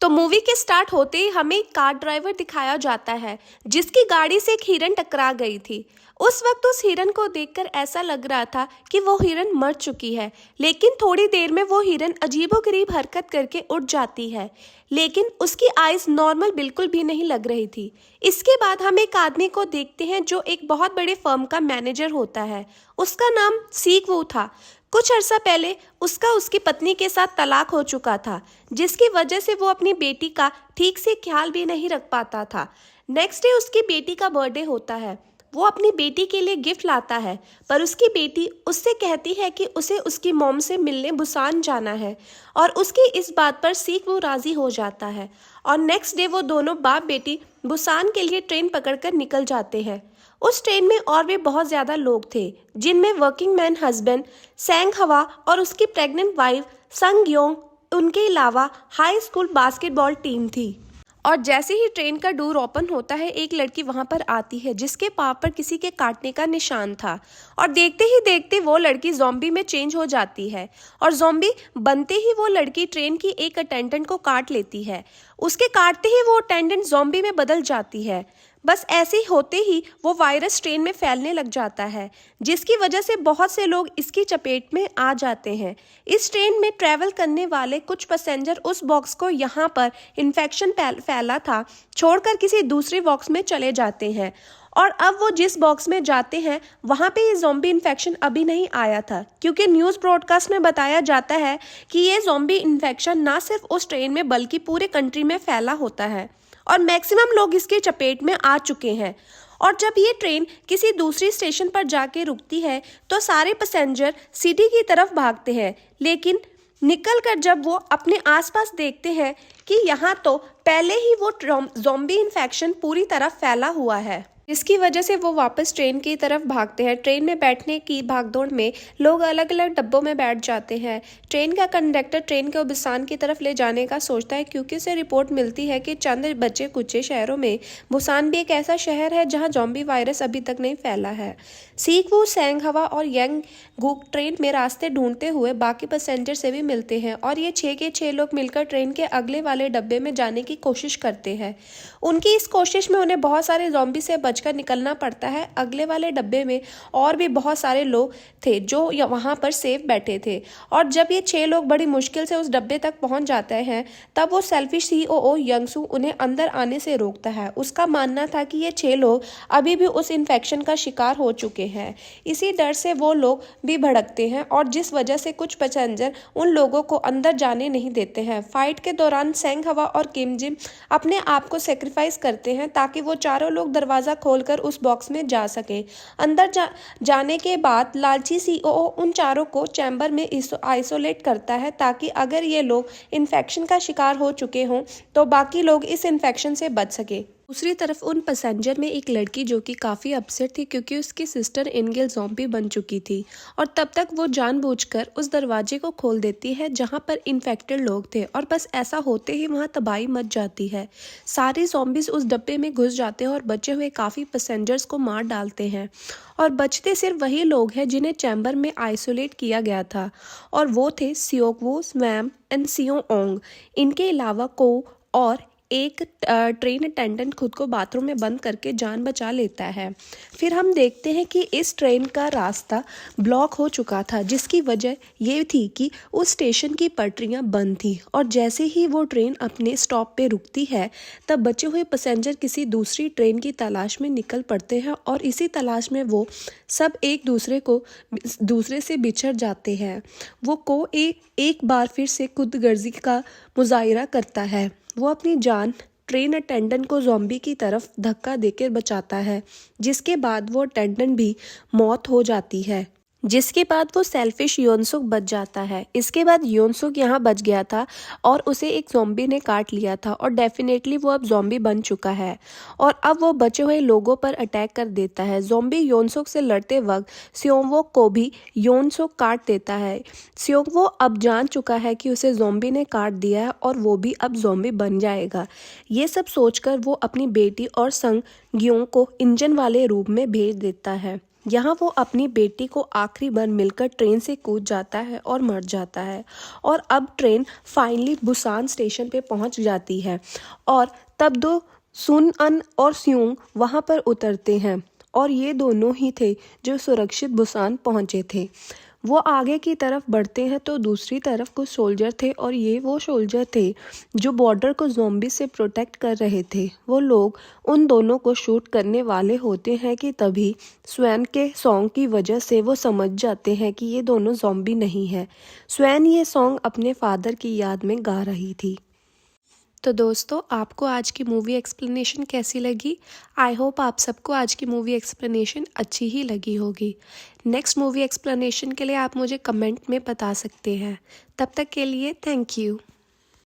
तो मूवी के स्टार्ट होते ही हमें एक कार ड्राइवर दिखाया जाता है जिसकी गाड़ी से एक हिरन टकरा गई थी। उस वक्त उस हिरन को देखकर ऐसा लग रहा था कि वो हिरन मर चुकी है, लेकिन थोड़ी देर में वो हिरन अजीबोगरीब हरकत करके उठ जाती है, लेकिन उसकी आइज नॉर्मल बिल्कुल भी नहीं लग रही थी। इसके बाद हम एक आदमी को देखते हैं जो एक बहुत बड़े फर्म का मैनेजर होता है। उसका नाम सीक वू था। कुछ अर्सा पहले उसका उसकी पत्नी के साथ तलाक हो चुका था, जिसकी वजह से वो अपनी बेटी का ठीक से ख्याल भी नहीं रख पाता था। नेक्स्ट डे उसकी बेटी का बर्थडे होता है। वो अपनी बेटी के लिए गिफ्ट लाता है, पर उसकी बेटी उससे कहती है कि उसे उसकी मॉम से मिलने बुसान जाना है, और उसकी इस बात पर सीख वो राज़ी हो जाता है। और नेक्स्ट डे वो दोनों बाप बेटी बुसान के लिए ट्रेन पकड़कर निकल जाते हैं। उस ट्रेन में और भी बहुत ज़्यादा लोग थे, जिनमें वर्किंग मैन हस्बैंड सेंग हवा और उसकी प्रेग्नेंट वाइफ संग योंग, उनके अलावा हाई स्कूल बास्केटबॉल टीम थी। और जैसे ही ट्रेन का डोर ओपन होता है, एक लड़की वहां पर आती है जिसके पाँव पर किसी के काटने का निशान था, और देखते ही देखते वो लड़की ज़ॉम्बी में चेंज हो जाती है। और ज़ॉम्बी बनते ही वो लड़की ट्रेन की एक अटेंडेंट को काट लेती है। उसके काटते ही वो अटेंडेंट ज़ॉम्बी में बदल जाती है। बस ऐसे ही होते ही वो वायरस ट्रेन में फैलने लग जाता है, जिसकी वजह से बहुत से लोग इसकी चपेट में आ जाते हैं। इस ट्रेन में ट्रैवल करने वाले कुछ पैसेंजर उस बॉक्स को यहाँ पर इन्फेक्शन फैला था छोड़कर किसी दूसरे बॉक्स में चले जाते हैं। और अब वो जिस बॉक्स में जाते हैं वहाँ पे ये ज़ॉम्बी इन्फेक्शन अभी नहीं आया था, क्योंकि न्यूज़ ब्रॉडकास्ट में बताया जाता है कि ये ज़ॉम्बी इन्फेक्शन ना सिर्फ उस ट्रेन में बल्कि पूरे कंट्री में फैला होता है, और मैक्सिमम लोग इसके चपेट में आ चुके हैं। और जब ये ट्रेन किसी दूसरी स्टेशन पर जाके रुकती है तो सारे पैसेंजर सिटी की तरफ भागते हैं, लेकिन निकलकर जब वो अपने आसपास देखते हैं कि यहाँ तो पहले ही वो ज़ॉम्बी इन्फेक्शन पूरी तरह फैला हुआ है, जिसकी वजह से वो वापस ट्रेन की तरफ भागते हैं। ट्रेन में बैठने की भागदौड़ में लोग अलग अलग डब्बों में बैठ जाते हैं। ट्रेन का कंडक्टर ट्रेन को बुसान की तरफ ले जाने का सोचता है, क्योंकि उसे रिपोर्ट मिलती है कि चंद बचे कुचे शहरों में बुसान भी एक ऐसा शहर है जहां ज़ॉम्बी वायरस अभी तक नहीं फैला है। सीक वू, सेंग हवा और यंग गुक ट्रेन में रास्ते ढूंढते हुए बाकी पैसेंजर से भी मिलते हैं, और ये 6 के 6 लोग मिलकर ट्रेन के अगले वाले डब्बे में जाने की कोशिश करते हैं। उनकी इस कोशिश में उन्हें बहुत सारे ज़ॉम्बी से बचकर निकलना पड़ता है। अगले वाले डब्बे में और भी बहुत सारे लोग थे जो वहां पर सेफ बैठे थे, और जब ये 6 लोग बड़ी मुश्किल से उस डब्बे तक पहुंच जाते हैं, तब वो सेल्फिश सीईओ यंगसू उन्हें अंदर आने से रोकता है। उसका मानना था कि ये 6 लोग अभी भी उस इन्फेक्शन का शिकार हो चुके हैं। इसी डर से वो लोग भी भड़कते हैं, और जिस वजह से कुछ पैसेंजर उन लोगों को अंदर जाने नहीं देते हैं। फाइट के दौरान सेंग हवा और किम जिम अपने आप को सेक्रीफाइस करते हैं ताकि वो चारों लोग दरवाज़ा खोलकर उस बॉक्स में जा सकें। अंदर जाने के बाद लालची सीईओ उन चारों को चैम्बर में आइसोलेट करता है, ताकि अगर ये लोग इन्फेक्शन का शिकार हो चुके हों तो बाकी लोग इस इन्फेक्शन से बच सके। दूसरी तरफ उन पैसेंजर में एक लड़की जो कि काफ़ी अपसेट थी, क्योंकि उसकी सिस्टर एंगेल ज़ॉम्बी बन चुकी थी, और तब तक वो जानबूझकर उस दरवाजे को खोल देती है जहां पर इन्फेक्टेड लोग थे, और बस ऐसा होते ही वहां तबाही मच जाती है। सारे ज़ॉम्बीज उस डब्बे में घुस जाते हैं और बचे हुए काफ़ी पैसेंजर्स को मार डालते हैं, और बचते सिर्फ वही लोग हैं जिन्हें चैम्बर में आइसोलेट किया गया था, और वो थे सियोक वू, स्वैम एंड सियो ओंग। इनके अलावा को और एक ट्रेन अटेंडेंट खुद को बाथरूम में बंद करके जान बचा लेता है। फिर हम देखते हैं कि इस ट्रेन का रास्ता ब्लॉक हो चुका था, जिसकी वजह ये थी कि उस स्टेशन की पटरियां बंद थी, और जैसे ही वो ट्रेन अपने स्टॉप पे रुकती है तब बचे हुए पैसेंजर किसी दूसरी ट्रेन की तलाश में निकल पड़ते हैं, और इसी तलाश में वो सब एक दूसरे से बिछड़ जाते हैं। वो को एक बार फिर से खुदगर्जी का मुजाहिरा करता है। वो अपनी जान ट्रेन अटेंडेंट को ज़ॉम्बी की तरफ धक्का देकर बचाता है, जिसके बाद वो अटेंडेंट भी मौत हो जाती है, जिसके बाद वो सेल्फिश योनसुक बच जाता है। इसके बाद योनसुक यहाँ बच गया था और उसे एक ज़ॉम्बी ने काट लिया था, और डेफिनेटली वो अब ज़ॉम्बी बन चुका है, और अब वो बचे हुए लोगों पर अटैक कर देता है। ज़ॉम्बी योनसुक से लड़ते वक्त स्योंगवो को भी योनसुक काट देता है। स्योंगवो अब जान चुका है कि उसे ज़ॉम्बी ने काट दिया है और वो भी अब ज़ॉम्बी बन जाएगा। ये सब सोचकर वो अपनी बेटी और संग ग्यों को इंजन वाले रूप में भेज देता है। यहाँ वो अपनी बेटी को आखिरी बार मिलकर ट्रेन से कूद जाता है और मर जाता है। और अब ट्रेन फाइनली बुसान स्टेशन पे पहुँच जाती है और तब दो सुन अन और स्यूंग वहाँ पर उतरते हैं और ये दोनों ही थे जो सुरक्षित बुसान पहुँचे थे। वो आगे की तरफ बढ़ते हैं तो दूसरी तरफ कुछ सोल्जर थे और ये वो सोल्जर थे जो बॉर्डर को ज़ॉम्बी से प्रोटेक्ट कर रहे थे। वो लोग उन दोनों को शूट करने वाले होते हैं कि तभी स्वैन के सॉन्ग की वजह से वो समझ जाते हैं कि ये दोनों ज़ॉम्बी नहीं है। स्वैन ये सॉन्ग अपने फादर की याद में गा रही थी। तो दोस्तों, आपको आज की मूवी एक्सप्लेनेशन कैसी लगी? आई होप आप सबको आज की मूवी एक्सप्लेनेशन अच्छी ही लगी होगी। नेक्स्ट मूवी एक्सप्लेनेशन के लिए आप मुझे कमेंट में बता सकते हैं। तब तक के लिए थैंक यू।